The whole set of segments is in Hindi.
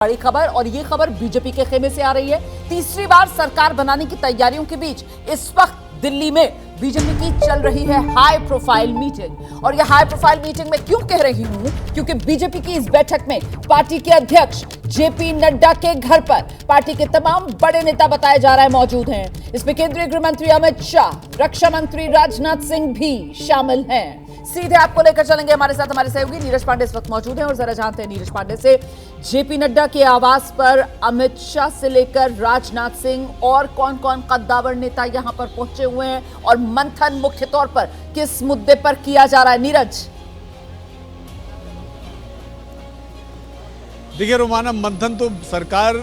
बड़ी खबर, और ये खबर बीजेपी के खेमे से आ रही है। तीसरी बार सरकार बनाने की तैयारियों के बीच इस वक्त दिल्ली में बीजेपी की चल रही है हाई प्रोफाइल मीटिंग। और यह हाई प्रोफाइल मीटिंग मैं क्यों कह रही हूं, क्योंकि बीजेपी की इस बैठक में पार्टी के अध्यक्ष जेपी नड्डा के घर पर पार्टी के तमाम बड़े नेता बताए जा रहे हैं मौजूद हैं। इसमें केंद्रीय गृह मंत्री अमित शाह, रक्षा मंत्री राजनाथ सिंह भी शामिल हैं। सीधे आपको लेकर चलेंगे, हमारे साथ हमारे सहयोगी नीरज पांडे इस वक्त मौजूद हैं और जरा जानते हैं नीरज पांडे से जेपी नड्डा के आवास पर अमित शाह से लेकर राजनाथ सिंह और कौन कौन कद्दावर नेता यहां पर पहुंचे हुए हैं और मंथन मुख्य तौर पर किस मुद्दे पर किया जा रहा है। नीरज, देखिए रोमाना, मंथन तो सरकार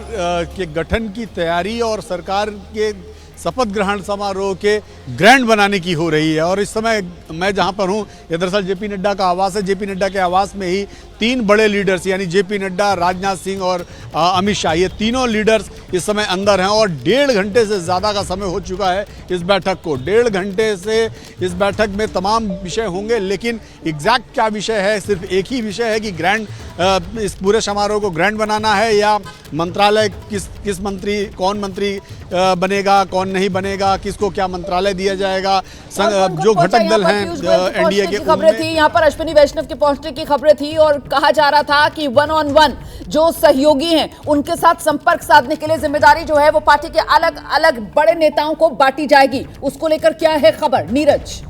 के गठन की तैयारी और सरकार के शपथ ग्रहण समारोह के ग्रैंड बनाने की हो रही है। और इस समय मैं जहां पर हूं, ये दरअसल जेपी नड्डा का आवास है। जेपी नड्डा के आवास में ही तीन बड़े लीडर्स यानी जेपी नड्डा, राजनाथ सिंह और अमित शाह, ये तीनों लीडर्स इस समय अंदर हैं। और 1.5 घंटे से ज़्यादा का समय हो चुका है इस बैठक को। 1.5 घंटे से इस बैठक में तमाम विषय होंगे, लेकिन एग्जैक्ट क्या विषय है, सिर्फ एक ही विषय है कि ग्रैंड इस पूरे समारोह को ग्रैंड बनाना है या मंत्रालय किस मंत्री, कौन मंत्री बनेगा, कौन नहीं बनेगा, किसको क्या मंत्रालय दिया जाएगा। जो घटक दल हैं एनडीए के, खबरें थी यहाँ पर अश्विनी वैष्णव के पहुंचने की खबरें थी और कहा जा रहा था कि 1-on-1 जो सहयोगी हैं उनके साथ संपर्क साधने के लिए जिम्मेदारी जो है वो पार्टी के अलग अलग बड़े नेताओं को बांटी जाएगी। उसको लेकर क्या है खबर, नीरज?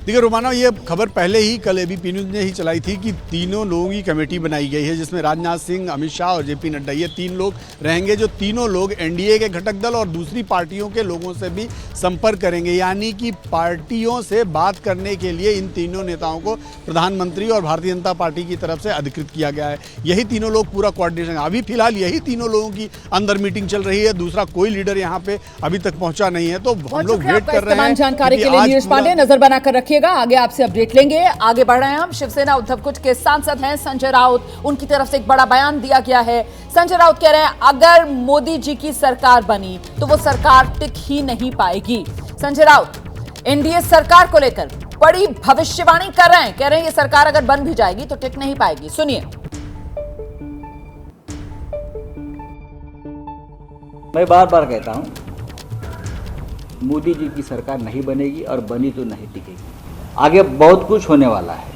देखिए रोमाना, ये खबर पहले ही कल एबीपी न्यूज़ ने ही चलाई थी कि तीनों लोगों की कमेटी बनाई गई है, जिसमें राजनाथ सिंह, अमित शाह और जेपी नड्डा, ये 3 लोग रहेंगे। जो तीनों लोग एनडीए के घटक दल और दूसरी पार्टियों के लोगों से भी संपर्क करेंगे, यानी कि पार्टियों से बात करने के लिए इन तीनों नेताओं को प्रधानमंत्री और भारतीय जनता पार्टी की तरफ से अधिकृत किया गया है। यही तीनों लोग पूरा कोऑर्डिनेशन, अभी फिलहाल यही तीनों लोगों की अंदर मीटिंग चल रही है। दूसरा कोई लीडर यहाँ पे अभी तक पहुंचा नहीं है, तो हम लोग वेट कर रहे हैं। जानकारी के लिए नीरज पांडे, नजर बनाकर रखिएगा, आगे आपसे अपडेट लेंगे। आगे बढ़ रहे हैं हम। शिवसेना उद्धव गुट के सांसद हैं संजय राउत, उनकी तरफ से एक बड़ा बयान दिया गया है। संजय राउत कह रहे हैं अगर मोदी जी की सरकार बनी तो वो सरकार टिक ही नहीं पाएगी। संजय राउत एनडीए सरकार को लेकर बड़ी भविष्यवाणी कर रहे हैं, कह रहे हैं ये सरकार अगर बन भी जाएगी तो टिक नहीं पाएगी। सुनिए। मैं बार बार कहता हूं, मोदी जी की सरकार नहीं बनेगी और बनी तो नहीं टिकेगी। आगे बहुत कुछ होने वाला है।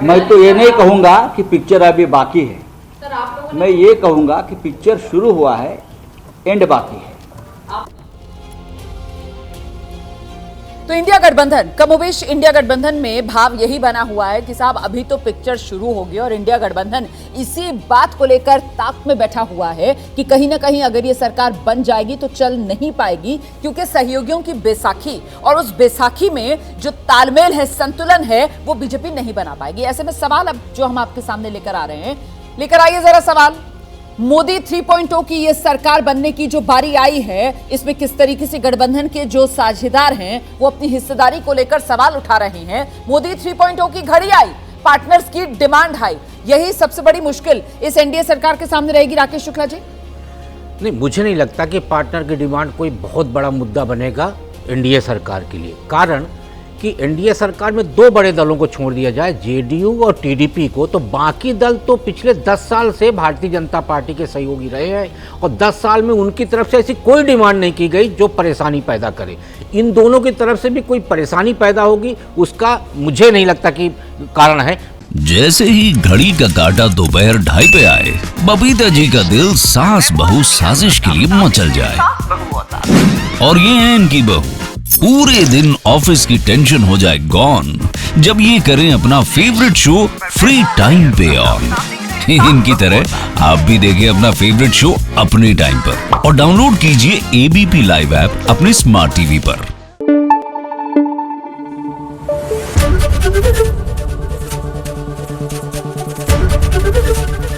मैं तो ये नहीं कहूंगा कि पिक्चर अभी बाकी है, मैं ये कहूंगा कि पिक्चर शुरू हुआ है, एंड बाकी है। तो इंडिया गठबंधन, कमोबेश इंडिया गठबंधन में भाव यही बना हुआ है कि साहब अभी तो पिक्चर शुरू होगी और इंडिया गठबंधन इसी बात को लेकर ताक में बैठा हुआ है कि कहीं ना कहीं अगर ये सरकार बन जाएगी तो चल नहीं पाएगी, क्योंकि सहयोगियों की बैसाखी और उस बैसाखी में जो तालमेल है, संतुलन है, वो बीजेपी नहीं बना पाएगी। ऐसे में सवाल अब जो हम आपके सामने लेकर आ रहे हैं, लेकर आइए जरा सवाल। मोदी 3.0 की ये सरकार बनने की जो बारी आई है, इसमें किस तरीके से गठबंधन के जो साझेदार हैं वो अपनी हिस्सेदारी को लेकर सवाल उठा रहे हैं। मोदी 3.0 की घड़ी आई, पार्टनर्स की डिमांड आई, यही सबसे बड़ी मुश्किल इस एनडीए सरकार के सामने रहेगी। राकेश शुक्ला जी? नहीं, मुझे नहीं लगता कि पार्टनर की डिमांड कोई बहुत बड़ा मुद्दा बनेगा एनडीए सरकार के लिए। कारण कि एनडीए सरकार में 2 बड़े दलों को छोड़ दिया जाए, जेडीयू और टीडीपी को, तो बाकी दल तो पिछले 10 साल से भारतीय जनता पार्टी के सहयोगी रहे हैं और 10 साल में उनकी तरफ से ऐसी कोई डिमांड नहीं की गई जो परेशानी पैदा करे। इन दोनों की तरफ से भी कोई परेशानी पैदा होगी उसका मुझे नहीं लगता कि कारण है। जैसे ही घड़ी का काटा दोपहर 2:30 पे आए, बबीता जी का दिल सास बहू साजिश के लिए मचल जाए। और ये है इनकी बहू, पूरे दिन ऑफिस की टेंशन हो जाए गॉन जब ये करें अपना फेवरेट शो फ्री टाइम पे ऑन। इनकी तरह आप भी देखें अपना फेवरेट शो अपने टाइम पर और डाउनलोड कीजिए एबीपी लाइव ऐप अपने स्मार्ट टीवी पर।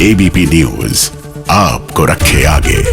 एबीपी न्यूज आपको रखे आगे।